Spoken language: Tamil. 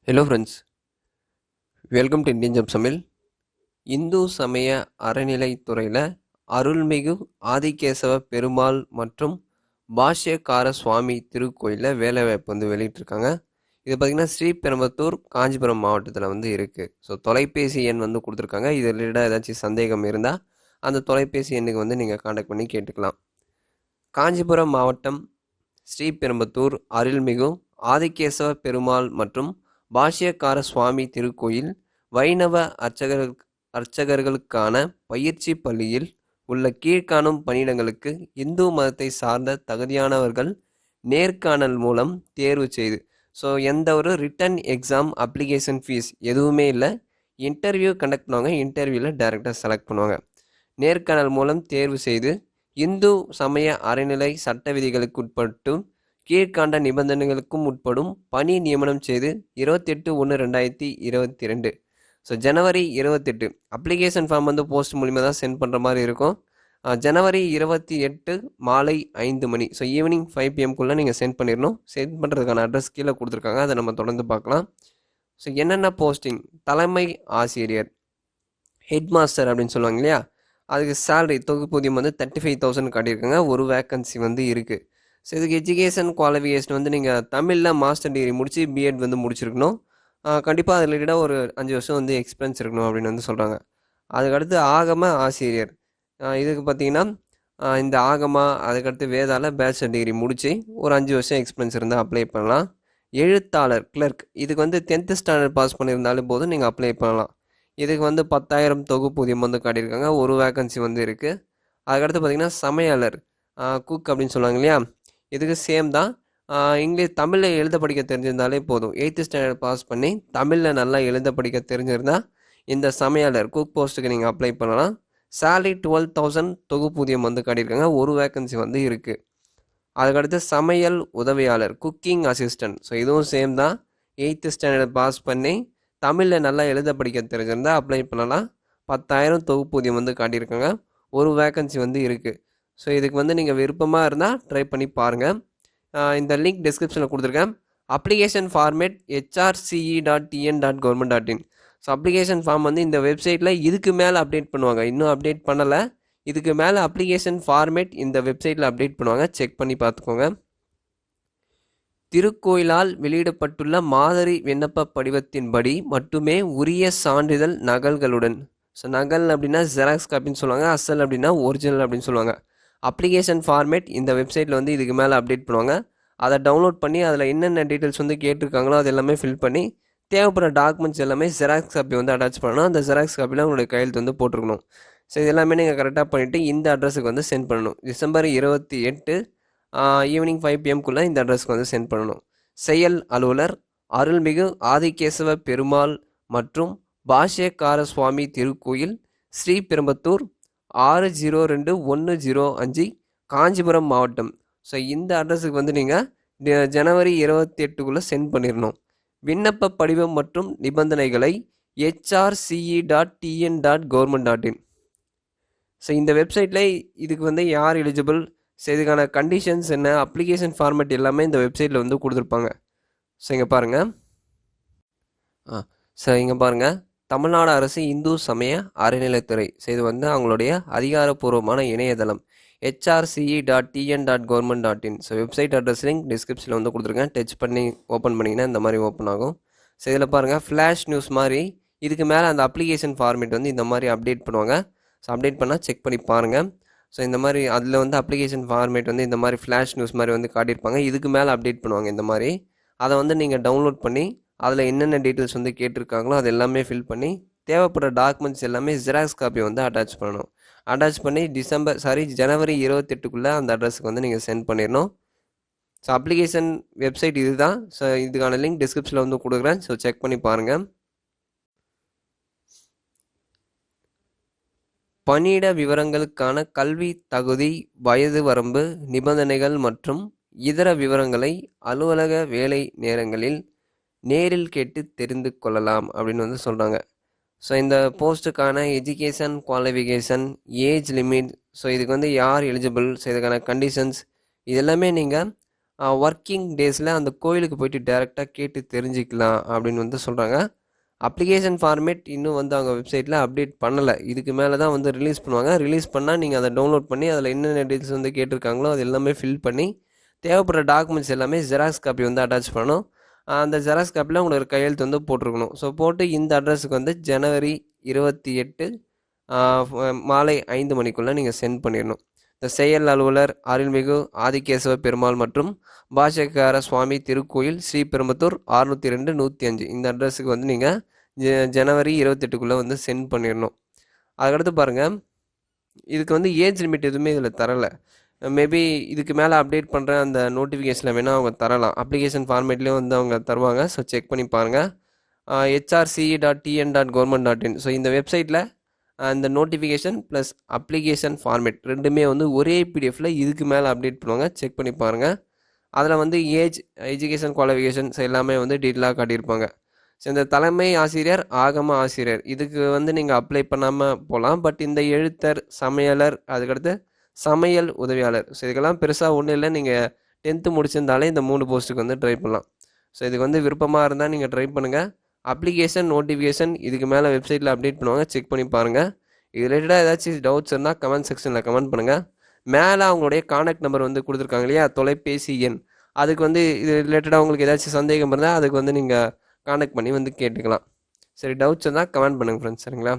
Hello friends, welcome to Indian job சமையல். இந்து சமய அறநிலைத்துறையில் அருள்மிகு ஆதிகேசவ பெருமாள் மற்றும் பாஷ்யக்கார சுவாமி திருக்கோயிலில் வேலைவாய்ப்பு வந்து வெளியிட்டிருக்காங்க. இது பார்த்திங்கன்னா ஸ்ரீபெரும்புத்தூர் காஞ்சிபுரம் மாவட்டத்தில் வந்து இருக்குது. ஸோ தொலைபேசி எண் வந்து கொடுத்துருக்காங்க. இது ரிலேட்டடாக ஏதாச்சும் சந்தேகம் இருந்தால் அந்த தொலைபேசி எண்ணுக்கு வந்து நீங்கள் காண்டாக்ட் பண்ணி கேட்டுக்கலாம். காஞ்சிபுரம் மாவட்டம் ஸ்ரீபெரும்புத்தூர் அருள்மிகு ஆதிகேசவ பெருமாள் மற்றும் பாஷ்யக்கார சுவாமி திருக்கோயில் வைணவ அர்ச்சகர்களுக்கான பயிற்சி பள்ளியில் உள்ள கீழ்காணும் பணியிடங்களுக்கு இந்து மதத்தை சார்ந்த தகுதியானவர்கள் நேர்காணல் மூலம் தேர்வு செய்து, ஸோ எந்த ஒரு ரிட்டன் எக்ஸாம் அப்ளிகேஷன் ஃபீஸ் எதுவுமே இல்லை. இன்டர்வியூ கண்டக்ட் பண்ணுவாங்க. இன்டர்வியூவில் டைரெக்டாக செலக்ட் பண்ணுவாங்க. நேர்காணல் மூலம் தேர்வு செய்து இந்து சமய அறநிலை சட்ட விதிகளுக்கு உட்பட்டு கீழ்காண்ட நிபந்தனைகளுக்கும் உட்படும் பணி நியமனம் செய்து 28/1/2022 ஸோ ஜனவரி 28 அப்ளிகேஷன் ஃபார்ம் வந்து போஸ்ட் மூலிமா தான் சென்ட் பண்ணுற மாதிரி இருக்கும். ஜனவரி 28 மாலை 5 மணி, ஸோ ஈவினிங் 5 PM நீங்கள் சென்ட் பண்ணிடணும். சென்ட் பண்ணுறதுக்கான அட்ரஸ் கீழே கொடுத்துருக்காங்க, அதை நம்ம தொடர்ந்து பார்க்கலாம். ஸோ என்னென்ன போஸ்டிங்: தலைமை ஆசிரியர், ஹெட் மாஸ்டர் அப்படின்னு சொல்லுவாங்க இல்லையா, அதுக்கு சேலரி தொகுப்பூதியம் வந்து 35,000 காட்டியிருக்காங்க. ஒரு வேக்கன்சி வந்து இருக்குது. ஸோ இதுக்கு எஜுகேஷன் குவாலிஃபிகேஷன் வந்து நீங்கள் தமிழில் மாஸ்டர் டிகிரி முடித்து பிஎட் வந்து முடிச்சிருக்கணும். கண்டிப்பாக அது ரிலேட்டடாக ஒரு 5 வருஷம் வந்து எக்ஸ்பீரியன்ஸ் இருக்கணும் அப்படின்னு வந்து சொல்கிறாங்க. அதுக்கடுத்து ஆகம ஆசிரியர், இதுக்கு பார்த்தீங்கன்னா இந்த ஆகமா அதுக்கடுத்து வேதால பேச்சுலர் டிகிரி முடித்து ஒரு 5 வருஷம் எக்ஸ்பீரியன்ஸ் இருந்தால் அப்ளை பண்ணலாம். எழுத்தாளர் கிளர்க், இதுக்கு வந்து 10th ஸ்டாண்டர்ட் பாஸ் பண்ணியிருந்தாலே போதும், நீங்கள் அப்ளை பண்ணலாம். இதுக்கு வந்து 10,000 தொகுப்பூதியம் வந்து காட்டியிருக்காங்க. ஒரு வேக்கன்சி வந்து இருக்குது. அதுக்கடுத்து பார்த்திங்கன்னா சமையலர், குக் அப்படின்னு சொல்லுவாங்க இல்லையா, இதுக்கு சேம் தான். இங்கிலீஷ் தமிழில் எழுத படிக்க தெரிஞ்சிருந்தாலே போதும். 8th ஸ்டாண்டர்ட் பாஸ் பண்ணி தமிழில் நல்லா எழுத படிக்க தெரிஞ்சிருந்தால் இந்த சமையலர் குக் போஸ்ட்டுக்கு நீங்கள் அப்ளை பண்ணலாம். சேலரி 12,000 தொகுப்பூதியம் வந்து காட்டியிருக்காங்க. ஒரு வேக்கன்சி வந்து இருக்குது. அதுக்கடுத்து சமையல் உதவியாளர், குக்கிங் அசிஸ்டன்ட், ஸோ இதுவும் சேம் தான். 8th ஸ்டாண்டர்ட் பாஸ் பண்ணி தமிழில் நல்லா எழுத படிக்க தெரிஞ்சிருந்தால் அப்ளை பண்ணலாம். 10,000 தொகுப்பூதியம் வந்து காட்டியிருக்காங்க. ஒரு வேக்கன்சி வந்து இருக்குது. ஸோ இதுக்கு வந்து நீங்கள் விருப்பமாக இருந்தால் ட்ரை பண்ணி பாருங்கள். இந்த லிங்க் டிஸ்கிரிப்ஷனில் கொடுத்துருக்கேன். Application format hrce.tn.government.in. So application form வந்து இந்த வெப்சைட்டில் இதுக்கு மேலே அப்டேட் பண்ணுவாங்க. இன்னும் அப்டேட் பண்ணலை. இதுக்கு மேலே அப்ளிகேஷன் ஃபார்மேட் இந்த வெப்சைட்டில் அப்டேட் பண்ணுவாங்க. செக் பண்ணி பார்த்துக்கோங்க. திருக்கோயிலால் வெளியிடப்பட்டுள்ள மாதிரி விண்ணப்ப படிவத்தின்படி மட்டுமே உரிய சான்றிதழ் நகல்களுடன், ஸோ நகல் அப்படின்னா ஜெராக்ஸ் காப்பின்னு சொல்லுவாங்க, அசல் அப்படின்னா ஒரிஜினல் அப்படின்னு சொல்லுவாங்க. அப்ளிகேஷன் ஃபார்மேட் இந்த வெப்சைட்டில் வந்து இதுக்கு மேலே அப்டேட் பண்ணுவாங்க. அதை டவுன்லோட் பண்ணி அதில் என்னென்ன டீட்டெயில்ஸ் வந்து கேட்டிருக்காங்களோ அது எல்லாமே ஃபில் பண்ணி தேவைப்படுற டாக்குமெண்ட்ஸ் எல்லாமே ஜெராக்ஸ் காப்பி வந்து அட்டாச் பண்ணணும். அந்த ஜெராக்ஸ் காப்பியில் உங்களுடைய கையெழுத்து வந்து போட்டிருக்கணும். ஸோ இது எல்லாமே நீங்கள் கரெக்டாக பண்ணிவிட்டு இந்த அட்ரஸுக்கு வந்து சென்ட் பண்ணணும். டிசம்பர் 28 ஈவினிங் 5 PM இந்த அட்ரஸ்க்கு வந்து சென்ட் பண்ணணும். செயல் அலுவலர், அருள்மிகு ஆதிகேசவ பெருமாள் மற்றும் பாஷ்யக்கார சுவாமி திருக்கோயில், ஸ்ரீபெரும்புத்தூர், 602105, காஞ்சிபுரம் மாவட்டம். ஸோ இந்த அட்ரஸுக்கு வந்து நீங்கள் ஜனவரி 28 சென்ட் பண்ணிடணும். விண்ணப்ப படிவம் மற்றும் நிபந்தனைகளை hrce.tn.government.in. ஸோ இந்த வெப்சைட்டில் இதுக்கு வந்து யார் எலிஜிபிள், ஸோ இதுக்கான கண்டிஷன்ஸ் என்ன, அப்ளிகேஷன் ஃபார்மேட் எல்லாமே இந்த வெப்சைட்டில் வந்து கொடுத்துருப்பாங்க. ஸோ இங்கே பாருங்கள். ஸோ இங்கே பாருங்கள், தமிழ்நாடு அரசு இந்து சமய அறநிலைத்துறை, ஸோ இது வந்து அவங்களுடைய அதிகாரப்பூர்வமான இணையதளம் hrce.tn.government.in. So website address link டிஸ்கிரிப்ஷனில் வந்து கொடுத்துருக்கேன். டச் பண்ணி ஓப்பன் பண்ணிங்கன்னா இந்த மாதிரி ஓப்பன் ஆகும். ஸோ இதில் பாருங்கள், ஃப்ளாஷ் நியூஸ் மாதிரி இதுக்கு மேலே அந்த அப்ளிகேஷன் ஃபார்மேட் வந்து இந்த மாதிரி அப்டேட் பண்ணுவாங்க. ஸோ அப்டேட் பண்ணால் செக் பண்ணி பாருங்கள். ஸோ இந்த மாதிரி அதில் வந்து அப்ளிகேஷன் ஃபார்மேட் வந்து இந்த மாதிரி ஃப்ளாஷ் நியூஸ் மாதிரி வந்து காட்டியிருப்பாங்க. இதுக்கு மேலே அப்டேட் பண்ணுவாங்க இந்த மாதிரி. அதை வந்து நீங்கள் டவுன்லோட் பண்ணி அதில் என்னென்ன டீட்டெயில்ஸ் வந்து கேட்டிருக்காங்களோ அது எல்லாமே ஃபில் பண்ணி தேவைப்படுற டாக்குமெண்ட்ஸ் எல்லாமே ஜெராக்ஸ் காப்பி வந்து அட்டாச் பண்ணணும். அட்டாச் பண்ணி ஜனவரி 28 அந்த அட்ரஸுக்கு வந்து நீங்கள் சென்ட் பண்ணிடணும். ஸோ அப்ளிகேஷன் வெப்சைட் இது தான். ஸோ இதுக்கான லிங்க் டிஸ்கிரிப்ஷனில் வந்து கொடுக்குறேன். ஸோ செக் பண்ணி பாருங்கள். பணியிட விவரங்களுக்கான கல்வி தகுதி, வயது வரம்பு, நிபந்தனைகள் மற்றும் இதர விவரங்களை அலுவலக வேலை நேரங்களில் நேரில் கேட்டு தெரிந்து கொள்ளலாம் அப்படின்னு வந்து சொல்கிறாங்க. ஸோ இந்த போஸ்ட்டுக்கான education qualification, age limit, so இதுக்கு வந்து யார் எலிஜிபிள், ஸோ இதுக்கான கண்டிஷன்ஸ் இது எல்லாமே நீங்கள் ஒர்க்கிங் டேஸில் அந்த கோயிலுக்கு போயிட்டு டேரெக்டாக கேட்டு தெரிஞ்சுக்கலாம் அப்படின்னு வந்து சொல்கிறாங்க. அப்ளிகேஷன் ஃபார்மேட் இன்னும் வந்து அவங்க வெப்சைட்டில் அப்டேட் பண்ணலை. இதுக்கு மேலே தான் வந்து ரிலீஸ் பண்ணுவாங்க. ரிலீஸ் பண்ணால் நீங்கள் அதை டவுன்லோட் பண்ணி அதில் என்னென்ன டீட்டெயில்ஸ் வந்து கேட்டிருக்காங்களோ அது எல்லாமே ஃபில் பண்ணி தேவைப்படுற டாக்குமெண்ட்ஸ் எல்லாமே ஜெராக்ஸ் காப்பி வந்து அட்டாச் பண்ணணும். அந்த ஜெராக்ஸ் காப்பியில் உங்களுக்கு கையெழுத்து வந்து போட்டிருக்கணும். ஸோ போட்டு இந்த அட்ரஸுக்கு வந்து ஜனவரி 28 மாலை 5 மணிக்குள்ளே நீங்கள் சென்ட் பண்ணிடணும். இந்த செயல் அலுவலர் அருள்மிகு ஆதிகேசவ பெருமாள் மற்றும் பாஷக்கார சுவாமி திருக்கோயில் ஸ்ரீபெரும்புத்தூர் 602 105 இந்த அட்ரஸுக்கு வந்து நீங்கள் ஜனவரி 28க்குள்ளே வந்து சென்ட் பண்ணிடணும். அதுக்கடுத்து பாருங்கள், இதுக்கு வந்து ஏஜ் லிமிட் எதுவுமே இதில் தரலை. மேபி இதுக்கு மேலே அப்டேட் பண்ணுற அந்த நோட்டிஃபிகேஷனில் வேணால் அவங்க தரலாம். அப்ளிகேஷன் ஃபார்மேட்லேயும் வந்து அவங்க தருவாங்க. ஸோ செக் பண்ணி பாருங்கள். hrce.tn.government.in ஸோ இந்த வெப்சைட்டில் அந்த நோட்டிஃபிகேஷன் ப்ளஸ் அப்ளிகேஷன் ஃபார்மேட் ரெண்டுமே வந்து ஒரே பிடிஎஃப்பில் இதுக்கு மேலே அப்டேட் பண்ணுவாங்க. செக் பண்ணி பாருங்கள். அதில் வந்து ஏஜ், எஜுகேஷன் குவாலிஃபிகேஷன்ஸ் எல்லாமே வந்து டீட்டெயிலாக காட்டியிருப்பாங்க. ஸோ இந்த தலைமை ஆசிரியர், ஆகம ஆசிரியர் இதுக்கு வந்து நீங்கள் அப்ளை பண்ணாமல் போகலாம். பட் இந்த எழுத்தர், சமையலர், அதுக்கடுத்து சமையல் உதவியாளர், ஸோ இதுக்கெல்லாம் பெருசாக ஒன்றும் இல்லை. நீங்கள் 10th முடிச்சிருந்தாலே இந்த 3 போஸ்ட்டுக்கு வந்து ட்ரை பண்ணலாம். ஸோ இதுக்கு வந்து விருப்பமாக இருந்தால் நீங்கள் ட்ரை பண்ணுங்கள். அப்ளிகேஷன் நோட்டிஃபிகேஷன் இதுக்கு மேலே வெப்சைட்டில் அப்டேட் பண்ணுவாங்க. செக் பண்ணி பாருங்கள். இது ரிலேட்டடாக ஏதாச்சும் டவுட்ஸ் இருந்தால் கமெண்ட் செக்ஷனில் கமெண்ட் பண்ணுங்கள். மேலே அவங்களுடைய கான்டாக்ட் நம்பர் வந்து கொடுத்துருக்காங்க இல்லையா, தொலைபேசி எண், அதுக்கு வந்து இது ரிலேட்டடாக உங்களுக்கு ஏதாச்சும் சந்தேகம் இருந்தால் அதுக்கு வந்து நீங்கள் கான்டாக்ட் பண்ணி வந்து கேட்டுக்கலாம். சரி, டவுட்ஸ் இருந்தால் கமெண்ட் பண்ணுங்கள் ஃப்ரெண்ட்ஸ். சரிங்களா?